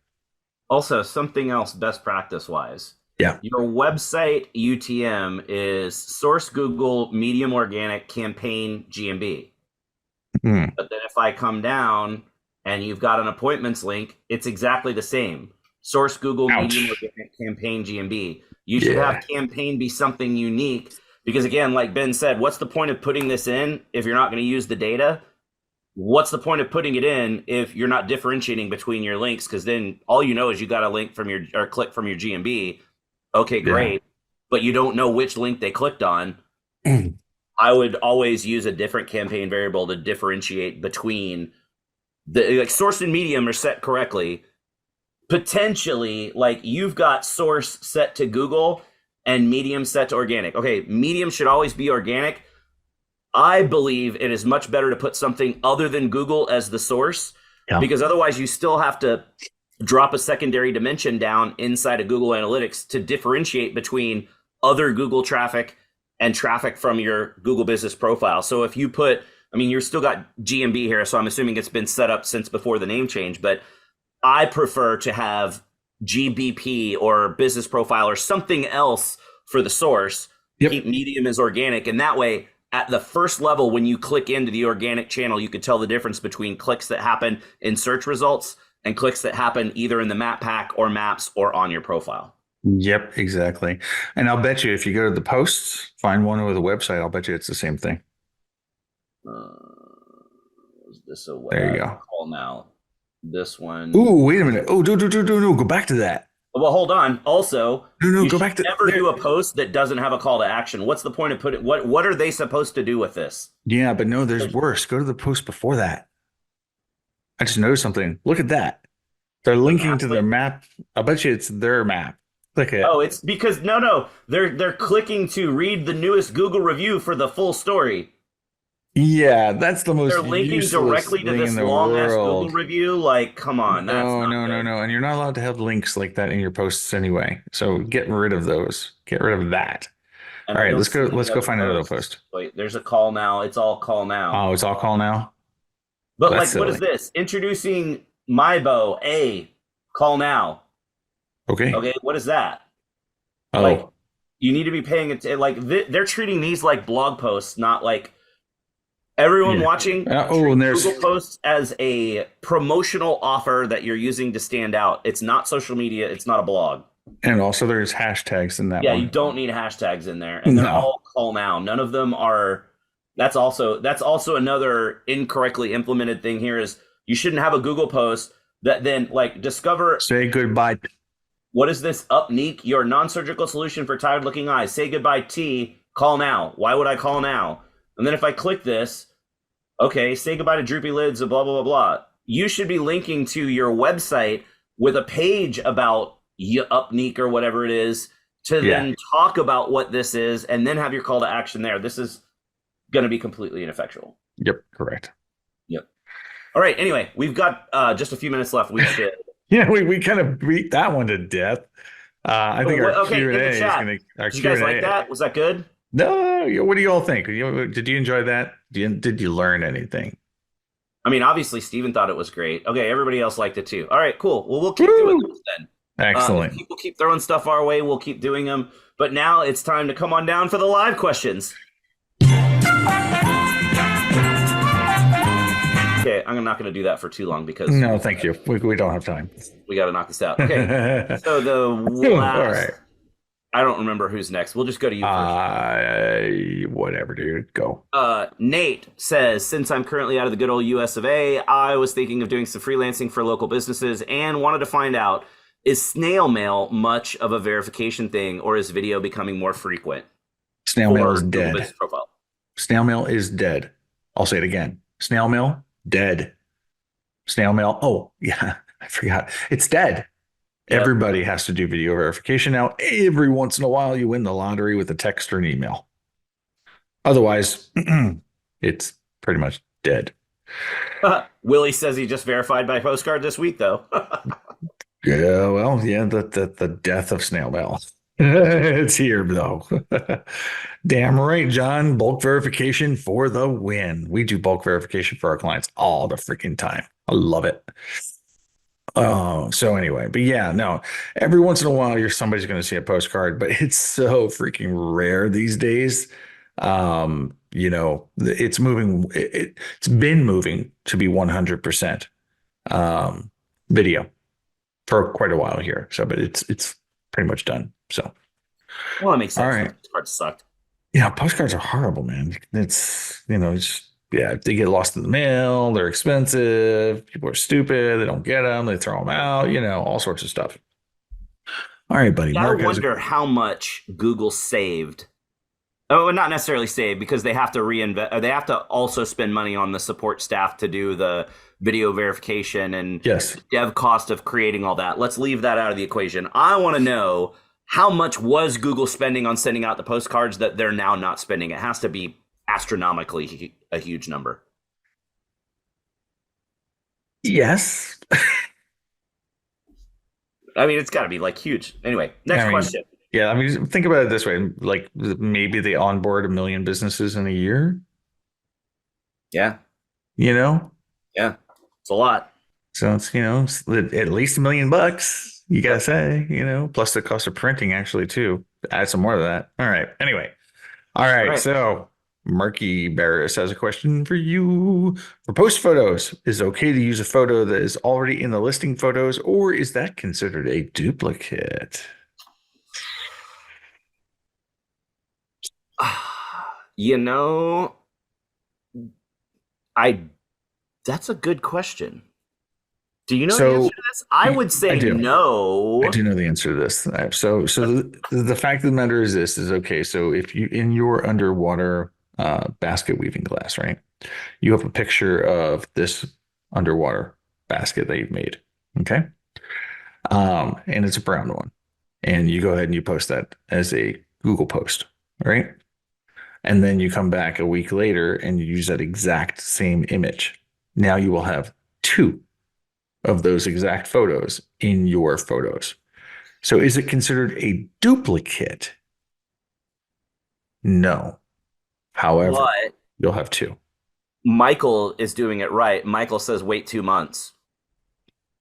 Also, something else best practice wise. Yeah. Your website UTM is source Google, medium organic, campaign GMB. But then if I come down and you've got an appointments link, it's exactly the same. Source Google, medium organic, campaign GMB. You should have campaign be something unique because, again, like Ben said, what's the point of putting this in if you're not going to use the data? What's the point of putting it in if you're not differentiating between your links? Because then all you know is you got a link from or click from your GMB. Okay, great. Yeah. But you don't know which link they clicked on. I would always use a different campaign variable to differentiate between the source and medium are set correctly. Potentially, like, you've got source set to Google and medium set to organic. Okay, medium should always be organic. I believe it is much better to put something other than Google as the source because otherwise you still have to drop a secondary dimension down inside of Google Analytics to differentiate between other Google traffic and traffic from your Google business profile. So if you put, you're still got GMB here, so I'm assuming it's been set up since before the name change, but I prefer to have GBP or business profile or something else for the source Yep. keep medium as organic. And that way, at the first level, when you click into the organic channel, you could tell the difference between clicks that happen in search results and clicks that happen either in the map pack or maps or on your profile. Yep, exactly. And I'll bet you if you go to the posts, find one with a website, I'll bet you it's the same thing. Is this a There you go. call now? This one. Ooh, wait a minute. Oh, do, go back to that. Well, hold on. Also, No, you go should back to never there. do a post that doesn't have a call to action. What's the point of putting? What are they supposed to do with this? Yeah, but no, there's worse. Go to the post before that. I just noticed something. Look at that. They're linking to their map. I bet you it's their map. Click it. Oh, it's because no, they're clicking to read the newest Google review for the full story. Yeah, that's the most They're linking useless directly to thing this in the long ass world. Google review. Like, come on, that's No, not no, no, good. no. And you're not allowed to have links like that in your posts anyway. So get rid of those. Get rid of that. And All I right, don't let's go. see Let's any go other find another posts. post. Wait, there's a call now. It's all call now. Oh, it's all call now. But That's like, what is silly. this? Introducing Mybo, call now. Okay. Okay, what is that? Oh, Like, you need to be paying it. Like, they're treating these like blog posts, not like everyone yeah. watching. Oh, and there's Google Posts as a promotional offer that you're using to stand out. It's not social media. It's not a blog. and also there's hashtags in that Yeah, one. you don't need hashtags in there, and they're No. all call now. None of them are. That's also another incorrectly implemented thing here is you shouldn't have a Google post that then like discover Say goodbye. what is this Upneek, your non-surgical solution for tired looking eyes. Say goodbye T, call now. Why would I call now? And then if I click this, okay, say goodbye to droopy lids, blah blah blah blah. You should be linking to your website with a page about Upneek or whatever it is to then talk about what this is and then have your call to action there. This is going to be completely ineffectual. Yep, correct. Yep. All right. Anyway, we've got just a few minutes left. We should. Yeah, we kind of beat that one to death. I think our Q&A is going to. Did you guys like that? Was that good? No. What do you all think? Did you enjoy that? Did you learn anything? I mean, obviously, Steven thought it was great. Okay, everybody else liked it too. All right, cool. Well, we'll keep doing this then. Excellent. People keep throwing stuff our way. We'll keep doing them. But now it's time to come on down for the live questions. Okay, I'm not going to do that for too long because no, thank you. We don't have time. We got to knock this out. Okay, so the last. All right. I don't remember who's next. We'll just go to you first. Whatever, dude. Go. Nate says, since I'm currently out of the good old US of A, I was thinking of doing some freelancing for local businesses and wanted to find out, is snail mail much of a verification thing or is video becoming more frequent? Snail mail is dead. Profile? Snail mail is dead. I'll say it again. Snail mail, dead. Snail mail. Oh, yeah. I forgot. It's dead. Yep. Everybody has to do video verification now. Every once in a while, you win the lottery with a text or an email. Otherwise, it's pretty much dead. Willie says he just verified by postcard this week, though. Yeah, well, yeah, the death of snail mail. It's here, though. Damn right, John. Bulk verification for the win. We do bulk verification for our clients all the freaking time. I love it. Oh, so anyway, but yeah, no, every once in a while, somebody's going to see a postcard, but it's so freaking rare these days. It's moving. It's been moving to be 100% video for quite a while here. So, but it's pretty much done. So, well, that makes sense. All right. Postcards sucked. Yeah, postcards are horrible, man. They get lost in the mail. They're expensive. People are stupid. They don't get them. They throw them out. All sorts of stuff. All right, buddy. I wonder how much Google saved. Oh, not necessarily saved because they have to reinvest. They have to also spend money on the support staff to do the video verification and dev cost of creating all that. Let's leave that out of the equation. I want to know how much was Google spending on sending out the postcards that they're now not spending. It has to be astronomically a huge number. Yes. I mean, it's got to be like huge. Anyway, next question. Yeah, I mean, think about it this way: like maybe they onboard 1 million businesses in a year. Yeah. Yeah, it's a lot. So it's at least $1 million. You gotta say, plus the cost of printing actually too. Add some more to that. All right. Anyway, All All right. right. So Marky Barris has a question for you. For post photos, is it okay to use a photo that is already in the listing photos, or is that considered a duplicate? You know, I that's a good question. Do you know the answer So to this? I would I say do. I no. do know the answer to this. So the fact of the matter is this is okay. So if you in your underwater basket weaving class, right? You have a picture of this underwater basket that you've made. Okay. And it's a brown one. And you go ahead and you post that as a Google post, right? And then you come back a week later and you use that exact same image. Now you will have two of those exact photos in your photos. So is it considered a duplicate? No. However, But you'll have two. Michael is doing it right. Michael says wait 2 months.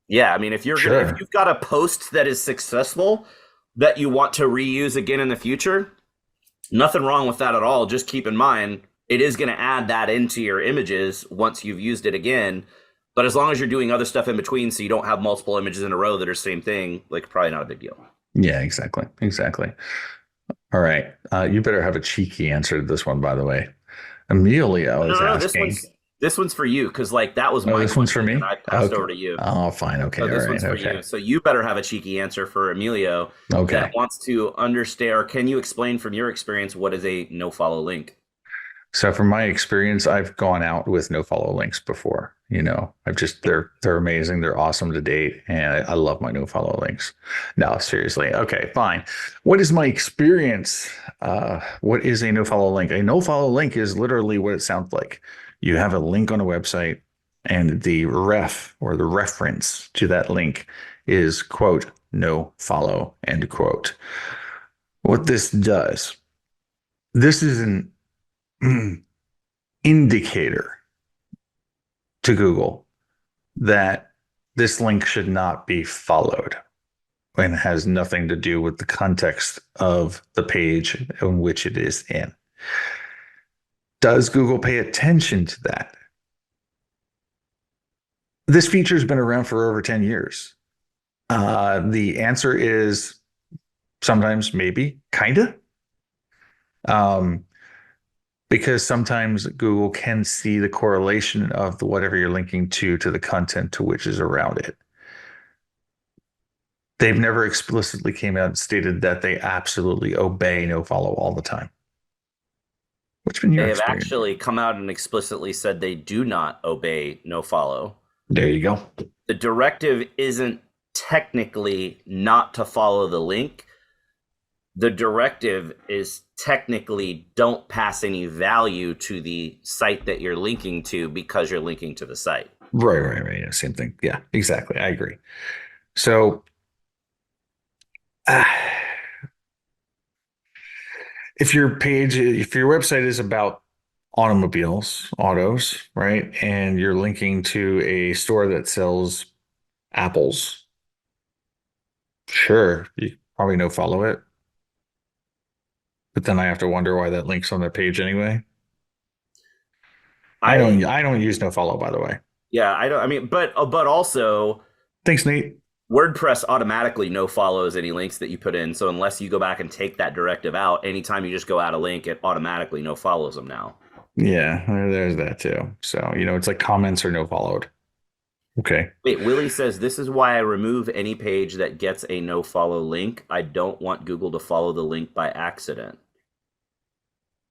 Yeah, I mean, if Sure. you've got a post that is successful that you want to reuse again in the future, nothing wrong with that at all. Just keep in mind it is going to add that into your images once you've used it again. But as long as you're doing other stuff in between, so you don't have multiple images in a row that are same thing, like probably not a big deal. Yeah, exactly. Exactly. All right. You better have a cheeky answer to this one, by the way. Amelia No, was no, no. asking. This one's for you because like that was Oh, my this one's for question and me? I passed Okay. over to you. Oh, fine. Okay. So All this right. one's for Okay. you. So you better have a cheeky answer for Emilio that Okay. wants to understand, or can you explain from your experience what is a no follow link? So from my experience, I've gone out with no follow links before. I've just they're amazing. They're awesome to date, and I love my no follow links. No, seriously. Okay, fine. What is my experience? What is a no follow link? A no follow link is literally what it sounds like. You have a link on a website, and the ref or the reference to that link is quote no follow end quote. What this does, this is an indicator to Google that this link should not be followed and has nothing to do with the context of the page in which it is in. Does Google pay attention to that? This feature has been around for over 10 years. The answer is sometimes, maybe, kind of. Um, because sometimes Google can see the correlation of whatever you're linking to the content to which is around it. They've never explicitly came out and stated that they absolutely obey no follow all the time. What's been your They have experience? actually come out and explicitly said they do not obey no follow. There you go. The directive isn't technically not to follow the link. The directive is technically don't pass any value to the site that you're linking to because you're linking to the site. Right. Yeah, same thing. Yeah, exactly. I agree. So, if if your website is about autos, right, and you're linking to a store that sells apples, sure, you probably no follow it. But then I have to wonder why that link's on their page anyway. I I don't use no follow, by the way. Yeah, I don't. I mean, but also Thanks, Nate. WordPress automatically no follows any links that you put in. So unless you go back and take that directive out, anytime you just go out a link, it automatically no follows them now. Yeah, there's that too. So, it's like comments are no followed. Okay. Wait, Willie says this is why I remove any page that gets a no follow link. I don't want Google to follow the link by accident.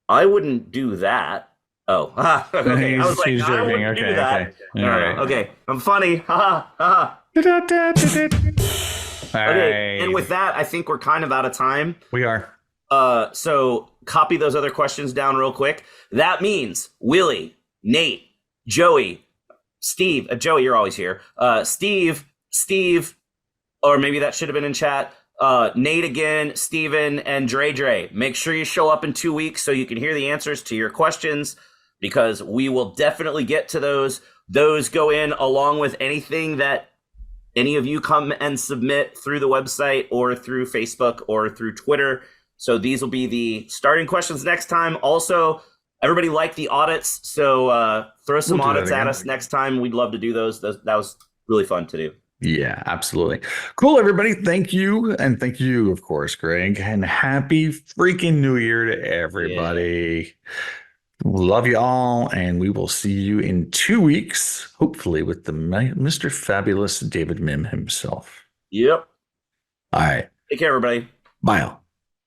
I wouldn't do that. Oh, okay. I was like, He's I joking. wouldn't do Okay, that. okay. All No, right. no. Okay, I'm funny. Ha ha. All Okay, and right. with that, I think we're kind of out of time. We are. So copy those other questions down real quick. That means Willie, Nate, Joey, Steve. Joey, you're always here. Steve, or maybe that should have been in chat. Nate again, Steven, and Dre. Make sure you show up in 2 weeks so you can hear the answers to your questions because we will definitely get to those. Those go in along with anything that any of you come and submit through the website or through Facebook or through Twitter. So these will be the starting questions next time. Also, everybody liked the audits, so throw some We'll do that audits at again. us next time. We'd love to do those. That was really fun to do. Yeah, absolutely. Cool, everybody. Thank you. And thank you, of course, Greg. And happy freaking New Year to everybody. Love you all. And we will see you in 2 weeks, hopefully, with the Mr. Fabulous David Mim himself. Yep. All right. Take care, everybody. Bye.